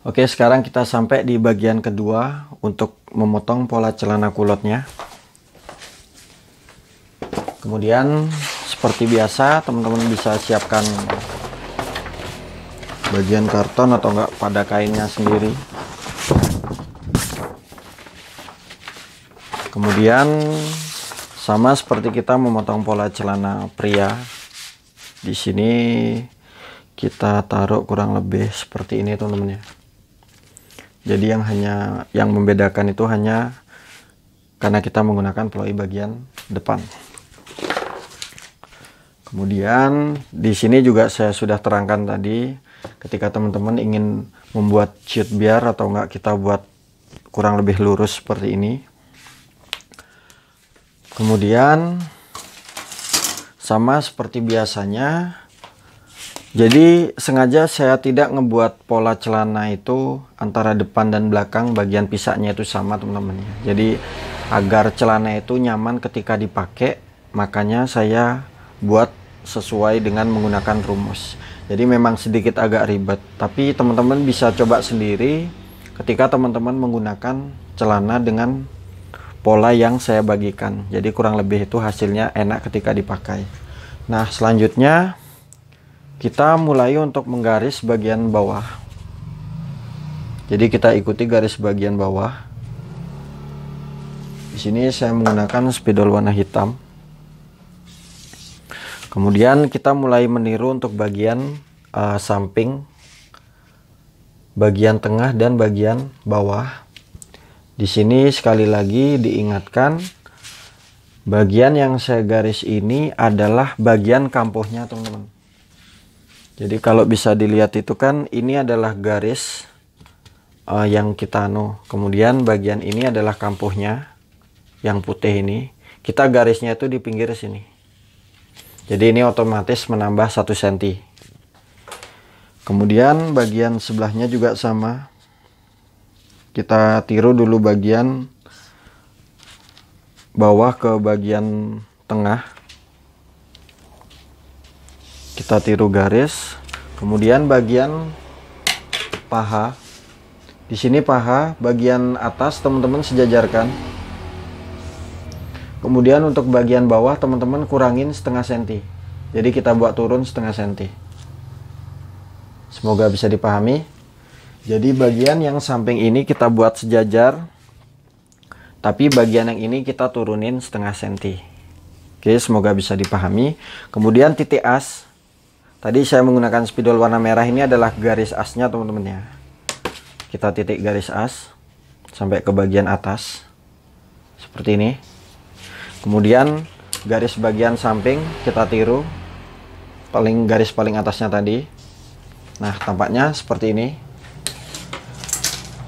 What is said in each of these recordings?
Oke, sekarang kita sampai di bagian kedua untuk memotong pola celana kulotnya. Kemudian seperti biasa, teman-teman bisa siapkan bagian karton atau enggak pada kainnya sendiri. Kemudian sama seperti kita memotong pola celana pria. Di sini kita taruh kurang lebih seperti ini, teman-teman ya. Jadi yang membedakan itu hanya karena kita menggunakan peloi bagian depan. Kemudian di sini juga saya sudah terangkan tadi, ketika teman-teman ingin membuat shoot biar atau enggak kita buat kurang lebih lurus seperti ini. Kemudian sama seperti biasanya, jadi sengaja saya tidak ngebuat pola celana itu antara depan dan belakang bagian pisahnya itu sama, teman-teman. Jadi agar celana itu nyaman ketika dipakai, makanya saya buat sesuai dengan menggunakan rumus. Jadi memang sedikit agak ribet, tapi teman-teman bisa coba sendiri ketika teman-teman menggunakan celana dengan pola yang saya bagikan. Jadi kurang lebih itu hasilnya enak ketika dipakai. Nah, selanjutnya kita mulai untuk menggaris bagian bawah. Jadi kita ikuti garis bagian bawah. Di sini saya menggunakan spidol warna hitam. Kemudian kita mulai meniru untuk bagian samping, bagian tengah dan bagian bawah. Di sini sekali lagi diingatkan, bagian yang saya garis ini adalah bagian kampuhnya, teman-teman. Jadi kalau bisa dilihat itu kan ini adalah garis yang kita kemudian bagian ini adalah kampuhnya yang putih ini. Kita garisnya itu di pinggir sini. Jadi ini otomatis menambah 1 cm. Kemudian bagian sebelahnya juga sama. Kita tiru dulu bagian bawah ke bagian tengah. Kita tiru garis, kemudian bagian paha. Di sini paha bagian atas teman-teman sejajarkan. Kemudian untuk bagian bawah teman-teman kurangin setengah senti. Jadi kita buat turun setengah senti. Semoga bisa dipahami. Jadi bagian yang samping ini kita buat sejajar, tapi bagian yang ini kita turunin setengah senti. Oke, semoga bisa dipahami. Kemudian titik as. Tadi saya menggunakan spidol warna merah, ini adalah garis asnya, teman-teman ya. Kita titik garis as sampai ke bagian atas seperti ini. Kemudian garis bagian samping kita tiru garis paling atasnya tadi. Nah, tampaknya seperti ini.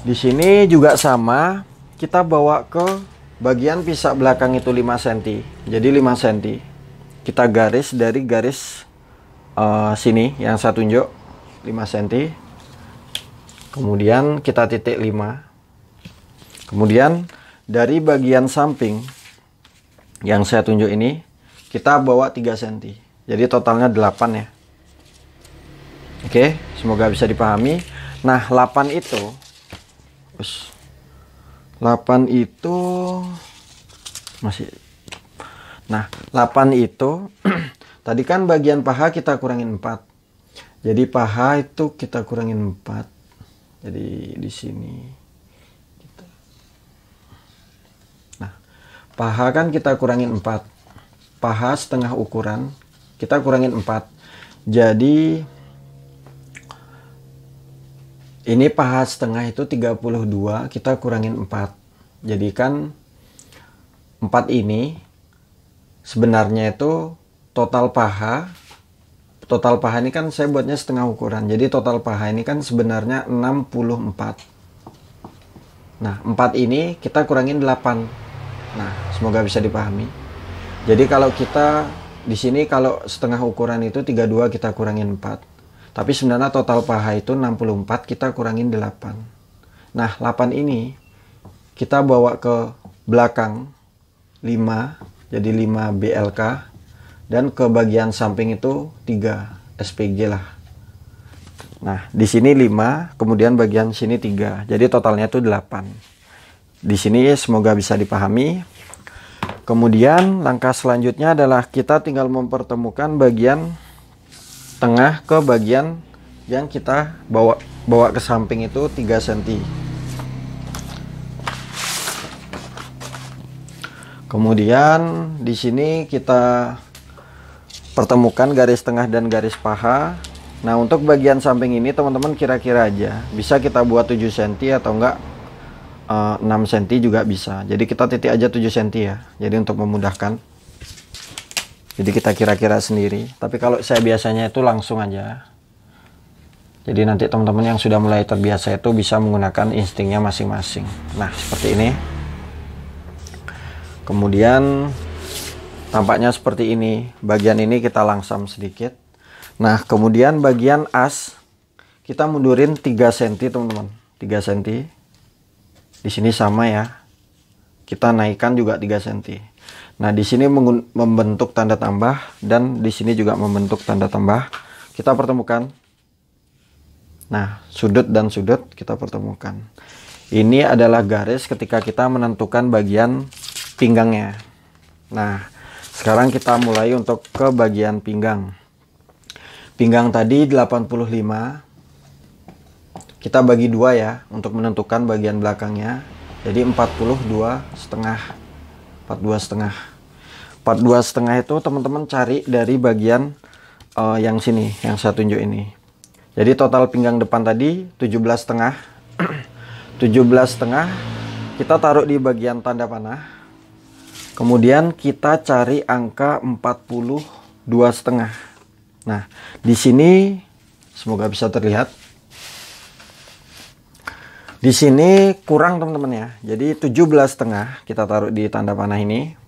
Di sini juga sama, kita bawa ke bagian pisah belakang itu 5 cm. Jadi 5 cm. Kita garis dari garis sini yang saya tunjuk 5 cm. Kemudian kita titik 5. Kemudian dari bagian samping yang saya tunjuk ini kita bawa 3 cm. Jadi totalnya 8 ya. Oke, semoga bisa dipahami. Nah, 8 itu masih. Nah, 8 itu tadi kan bagian paha kita kurangin 4. Jadi paha itu kita kurangin 4. Jadi di sini. Nah, paha kan kita kurangin 4. Paha setengah ukuran kita kurangin 4. Jadi ini paha setengah itu 32, kita kurangin 4. Jadi kan 4 ini sebenarnya itu total paha ini kan saya buatnya setengah ukuran. Jadi total paha ini kan sebenarnya 64. Nah, 4 ini kita kurangin 8. Nah, semoga bisa dipahami. Jadi kalau kita di sini kalau setengah ukuran itu 32 kita kurangin 4. Tapi sebenarnya total paha itu 64, kita kurangin 8. Nah, 8 ini kita bawa ke belakang 5, jadi 5 BLK. Dan ke bagian samping itu 3 SPG lah. Nah, di sini 5, kemudian bagian sini 3. Jadi totalnya itu 8. Di sini semoga bisa dipahami. Kemudian langkah selanjutnya adalah kita tinggal mempertemukan bagian tengah ke bagian yang kita bawa ke samping itu 3 cm. Kemudian di sini kita pertemukan garis tengah dan garis paha. Nah, untuk bagian samping ini teman-teman kira-kira aja. Bisa kita buat 7 cm atau enggak 6 cm juga bisa. Jadi kita titik aja 7 cm ya. Jadi untuk memudahkan. Jadi kita kira-kira sendiri. Tapi kalau saya biasanya itu langsung aja. Jadi nanti teman-teman yang sudah mulai terbiasa itu bisa menggunakan instingnya masing-masing. Nah, seperti ini. Kemudian tampaknya seperti ini. Bagian ini kita langsam sedikit. Nah, kemudian bagian as kita mundurin 3 cm teman-teman. 3 cm. Di sini sama ya. Kita naikkan juga 3 cm. Nah, di sini membentuk tanda tambah dan di sini juga membentuk tanda tambah. Kita pertemukan. Nah, sudut dan sudut kita pertemukan. Ini adalah garis ketika kita menentukan bagian pinggangnya. Nah, sekarang kita mulai untuk ke bagian pinggang. Pinggang tadi 85. Kita bagi 2 ya untuk menentukan bagian belakangnya. Jadi 42,5. 42,5. 42,5 itu teman-teman cari dari bagian yang sini, yang saya tunjuk ini. Jadi total pinggang depan tadi 17,5. 17,5 kita taruh di bagian tanda panah. Kemudian kita cari angka 42,5. Nah, di sini semoga bisa terlihat. Di sini kurang teman-teman ya. Jadi 17,5 kita taruh di tanda panah ini.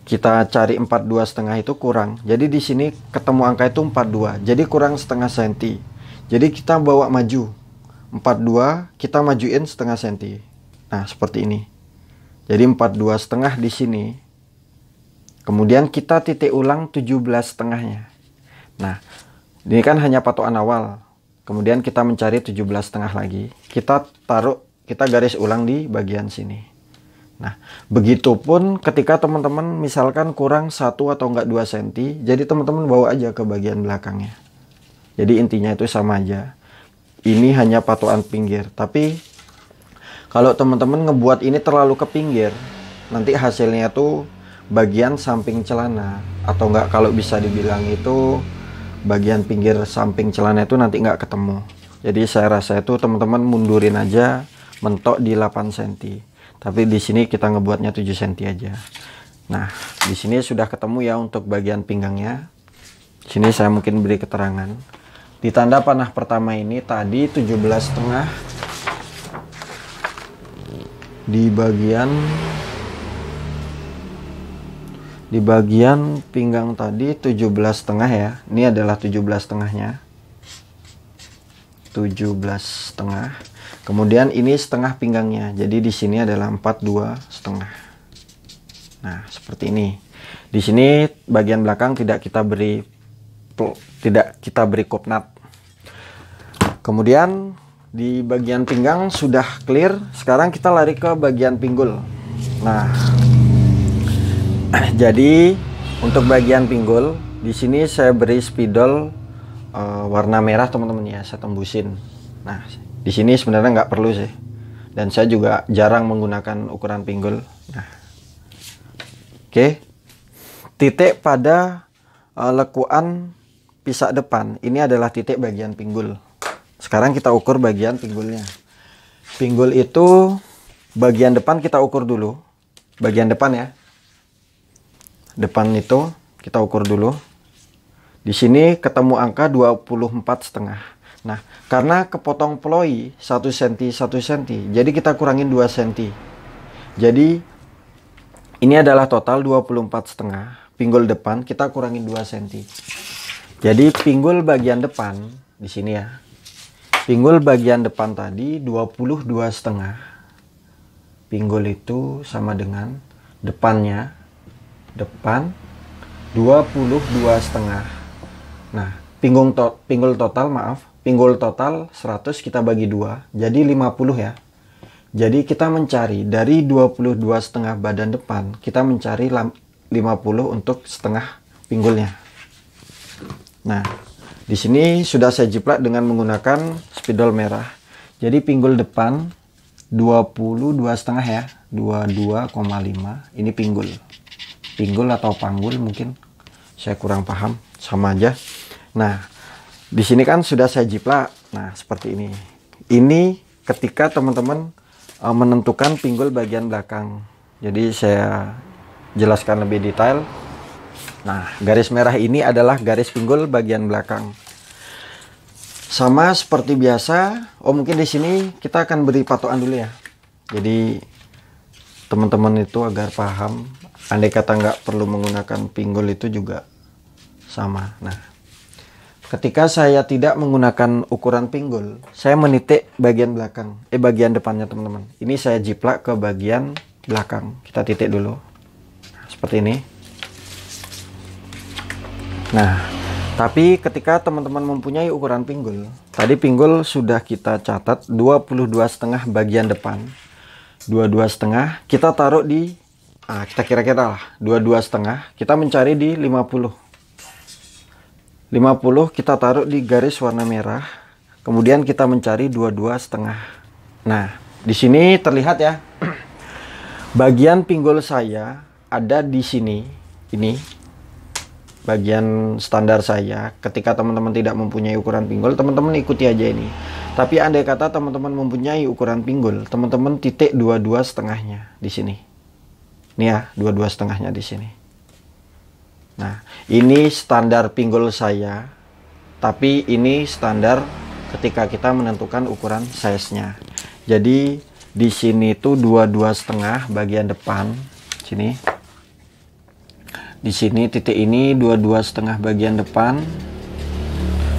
Kita cari 42,5 itu kurang. Jadi di sini ketemu angka itu 42. Jadi kurang setengah senti. Jadi kita bawa maju. 42 kita majuin setengah senti. Nah, seperti ini. Jadi 42,5 di sini. Kemudian kita titik ulang 17,5-nya. Nah, ini kan hanya patokan awal. Kemudian kita mencari 17,5 lagi. Kita taruh, kita garis ulang di bagian sini. Nah, begitupun ketika teman-teman misalkan kurang 1 atau enggak 2 cm, jadi teman-teman bawa aja ke bagian belakangnya. Jadi intinya itu sama aja. Ini hanya patokan pinggir. Tapi kalau teman-teman ngebuat ini terlalu ke pinggir, nanti hasilnya tuh bagian samping celana, atau enggak kalau bisa dibilang itu bagian pinggir samping celana itu nanti enggak ketemu. Jadi saya rasa itu teman-teman mundurin aja mentok di 8 cm. Tapi di sini kita ngebuatnya 7 cm aja. Nah, di sini sudah ketemu ya untuk bagian pinggangnya. Di sini saya mungkin beri keterangan. Di tanda panah pertama ini tadi 17,5 di bagian pinggang tadi 17,5 ya. Ini adalah 17,5-nya. 17,5. Kemudian ini setengah pinggangnya. Jadi di sini adalah 42,5. Nah, seperti ini. Di sini bagian belakang tidak kita beri kopnat. Kemudian di bagian pinggang sudah clear. Sekarang kita lari ke bagian pinggul. Nah, jadi untuk bagian pinggul di sini saya beri spidol warna merah teman-teman ya, saya tembusin. Nah, di sini sebenarnya nggak perlu sih, dan saya juga jarang menggunakan ukuran pinggul. Nah, oke, titik pada lekuan pisak depan ini adalah titik bagian pinggul. Sekarang kita ukur bagian pinggulnya. Pinggul itu bagian depan kita ukur dulu, bagian depan ya. Depan itu kita ukur dulu. Di sini ketemu angka 24,5. Nah, karena kepotong ploi 1 cm 1 cm, jadi kita kurangin 2 cm. Jadi ini adalah total 24,5. Pinggul depan kita kurangin 2 cm. Jadi pinggul bagian depan di sini ya. Pinggul bagian depan tadi 22,5. Pinggul itu sama dengan depannya. Depan 22,5. Nah, pinggul total, maaf, pinggul total 100 kita bagi 2, jadi 50 ya. Jadi kita mencari dari 22,5 badan depan, kita mencari 50 untuk setengah pinggulnya. Nah, di sini sudah saya jiplak dengan menggunakan spidol merah. Jadi pinggul depan 22,5 ya, 22,5. Ini pinggul atau panggul mungkin. Saya kurang paham, sama aja. Nah, di sini kan sudah saya jiplak. Nah, seperti ini. Ini ketika teman-teman menentukan pinggul bagian belakang. Jadi saya jelaskan lebih detail. Nah, garis merah ini adalah garis pinggul bagian belakang. Sama seperti biasa. Oh, mungkin di sini kita akan beri patokan dulu ya. Jadi teman-teman itu agar paham. Andai kata nggak perlu menggunakan pinggul itu juga sama. Nah, ketika saya tidak menggunakan ukuran pinggul, saya menitik bagian belakang, bagian depannya teman-teman. Ini saya jiplak ke bagian belakang. Kita titik dulu. Nah, seperti ini. Nah, tapi ketika teman-teman mempunyai ukuran pinggul, tadi pinggul sudah kita catat 22,5 bagian depan. 22,5 kita taruh di, kita kira-kira lah 22,5, kita mencari di 50 kita taruh di garis warna merah, kemudian kita mencari 22,5. Nah, di sini terlihat ya, bagian pinggul saya ada di sini. Ini bagian standar saya. Ketika teman-teman tidak mempunyai ukuran pinggul, teman-teman ikuti aja ini. Tapi andai kata teman-teman mempunyai ukuran pinggul, teman-teman titik 22,5-nya di sini. Ini ya, 22,5-nya di sini. Nah, ini standar pinggul saya, tapi ini standar ketika kita menentukan ukuran size-nya. Jadi di sini tuh 22,5 bagian depan, sini. Di sini titik ini 22,5 bagian depan.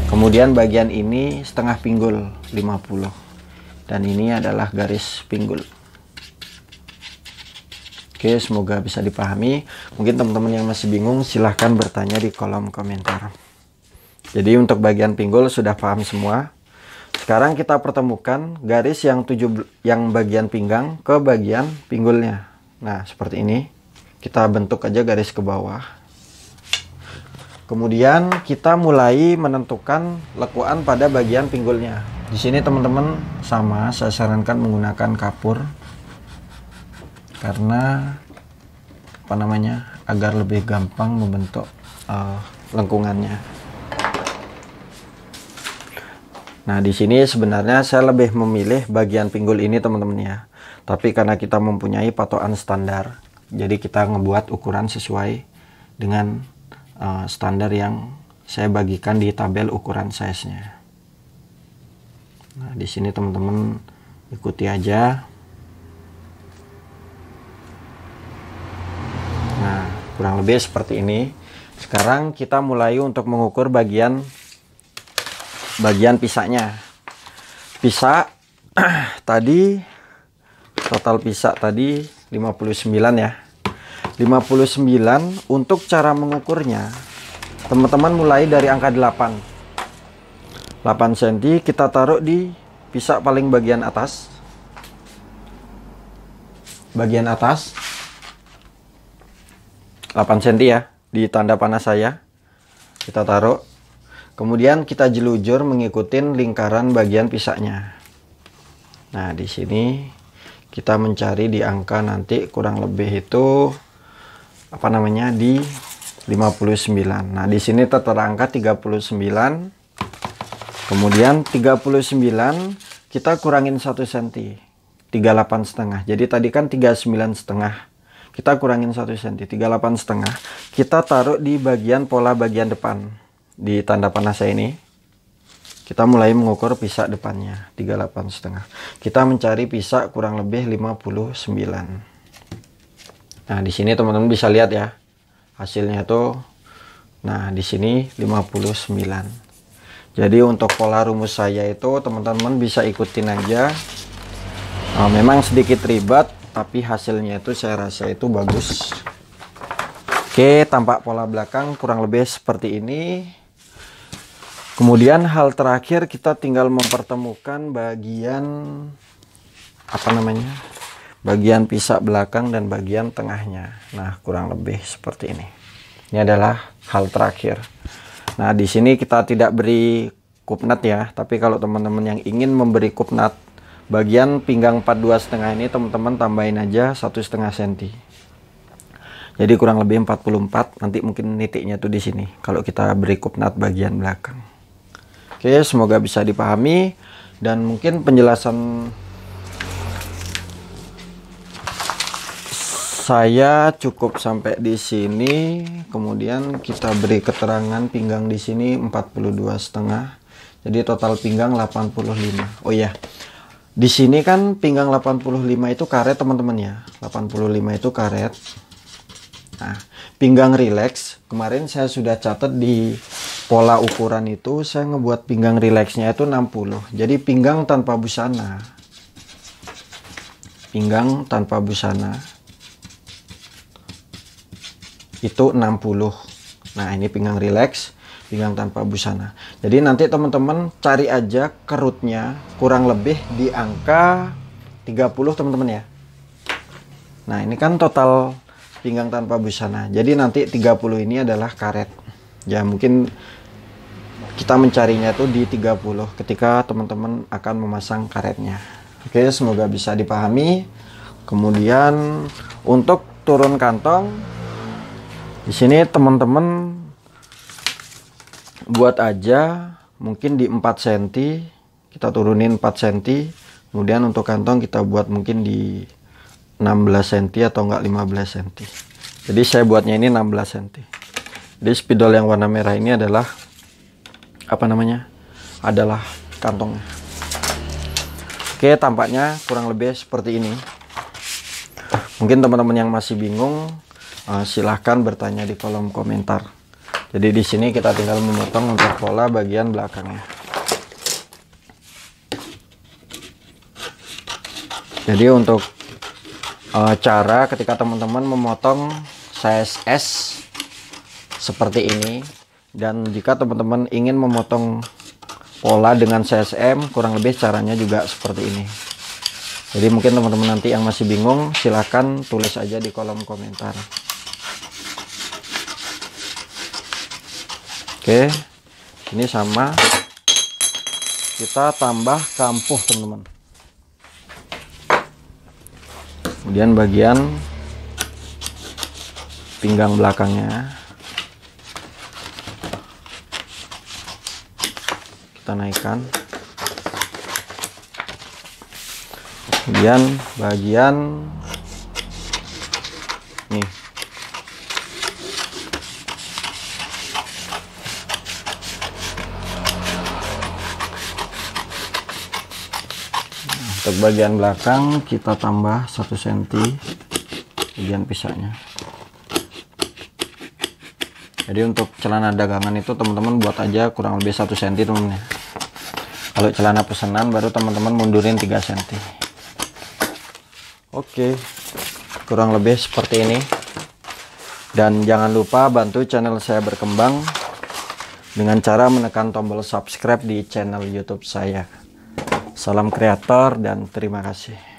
Kemudian bagian ini setengah pinggul 50. Dan ini adalah garis pinggul. Oke, semoga bisa dipahami. Mungkin teman-teman yang masih bingung silahkan bertanya di kolom komentar. Jadi untuk bagian pinggul sudah paham semua. Sekarang kita pertemukan garis yang bagian pinggang ke bagian pinggulnya. Nah, seperti ini. Kita bentuk aja garis ke bawah. Kemudian kita mulai menentukan lekuan pada bagian pinggulnya. Di sini teman-teman sama, saya sarankan menggunakan kapur. Karena agar lebih gampang membentuk lengkungannya. Nah, di sini sebenarnya saya lebih memilih bagian pinggul ini teman-teman ya. Tapi karena kita mempunyai patokan standar, jadi kita ngebuat ukuran sesuai dengan standar yang saya bagikan di tabel ukuran size-nya. Nah, di sini teman-teman ikuti aja. Nah, kurang lebih seperti ini. Sekarang kita mulai untuk mengukur bagian pisak-nya. Pisak tadi total pisak tadi 59 ya. 59. Untuk cara mengukurnya, teman-teman mulai dari angka 8 cm kita taruh di pisak paling bagian atas. Bagian atas 8 cm ya, di tanda panah saya kita taruh. Kemudian kita jelujur mengikuti lingkaran bagian pisaknya. Nah, di sini kita mencari di angka nanti kurang lebih itu di 59. Nah, di sini tertera angka 39. Kemudian 39 kita kurangin 1 cm. 38,5. Jadi tadi kan 39,5. Kita kurangin 1 cm, 38,5. Kita taruh di bagian pola bagian depan. Di tanda panah saya ini. Kita mulai mengukur pisak depannya, 38,5. Kita mencari pisak kurang lebih 59. Nah, di sini teman-teman bisa lihat ya. Hasilnya itu nah, di sini 59. Jadi untuk pola rumus saya itu teman-teman bisa ikutin aja. Memang sedikit ribet, tapi hasilnya itu saya rasa itu bagus. Oke, tampak pola belakang kurang lebih seperti ini. Kemudian hal terakhir kita tinggal mempertemukan bagian bagian pisak belakang dan bagian tengahnya. Nah, kurang lebih seperti ini. Ini adalah hal terakhir. Nah, di sini kita tidak beri kupnat ya, tapi kalau teman-teman yang ingin memberi kupnat bagian pinggang 42,5 ini, teman-teman tambahin aja 1,5 cm. Jadi kurang lebih 44, nanti mungkin titiknya tuh di sini kalau kita beri kupnat bagian belakang. Oke, semoga bisa dipahami, dan mungkin penjelasan saya cukup sampai di sini. Kemudian kita beri keterangan pinggang di sini 42,5. Jadi total pinggang 85. Oh iya. Di sini kan pinggang 85 itu karet, teman-teman ya. 85 itu karet. Nah, pinggang rileks kemarin saya sudah catat di pola ukuran itu, saya ngebuat pinggang rileksnya itu 60. Jadi pinggang tanpa busana. Pinggang tanpa busana itu 60. Nah, ini pinggang rileks, pinggang tanpa busana. Jadi nanti teman-teman cari aja kerutnya kurang lebih di angka 30, teman-teman ya. Nah, ini kan total pinggang tanpa busana. Jadi nanti 30 ini adalah karet. Ya, mungkin kita mencarinya tuh di 30 ketika teman-teman akan memasang karetnya. Oke, semoga bisa dipahami. Kemudian untuk turun kantong, di sini teman-teman buat aja mungkin di 4 cm, kita turunin 4 cm. Kemudian untuk kantong kita buat mungkin di 16 cm atau enggak 15 cm. Jadi saya buatnya ini 16 cm. Jadi spidol yang warna merah ini adalah adalah kantongnya. Oke, tampaknya kurang lebih seperti ini. Mungkin teman-teman yang masih bingung, silahkan bertanya di kolom komentar. Jadi di sini kita tinggal memotong untuk pola bagian belakangnya. Jadi untuk cara ketika teman-teman memotong size S seperti ini, dan jika teman-teman ingin memotong pola dengan size M, kurang lebih caranya juga seperti ini. Jadi mungkin teman-teman nanti yang masih bingung, silahkan tulis aja di kolom komentar. Oke, ini sama, kita tambah kampuh, teman-teman. Kemudian bagian pinggang belakangnya kita naikkan. Kemudian bagian nih, untuk bagian belakang kita tambah 1 cm bagian pisahnya. Jadi untuk celana dagangan itu teman-teman buat aja kurang lebih 1 cm, teman-teman. Kalau celana pesanan baru teman-teman mundurin 3 cm. Oke, kurang lebih seperti ini. Dan jangan lupa bantu channel saya berkembang dengan cara menekan tombol subscribe di channel YouTube saya. Salam kreator dan terima kasih.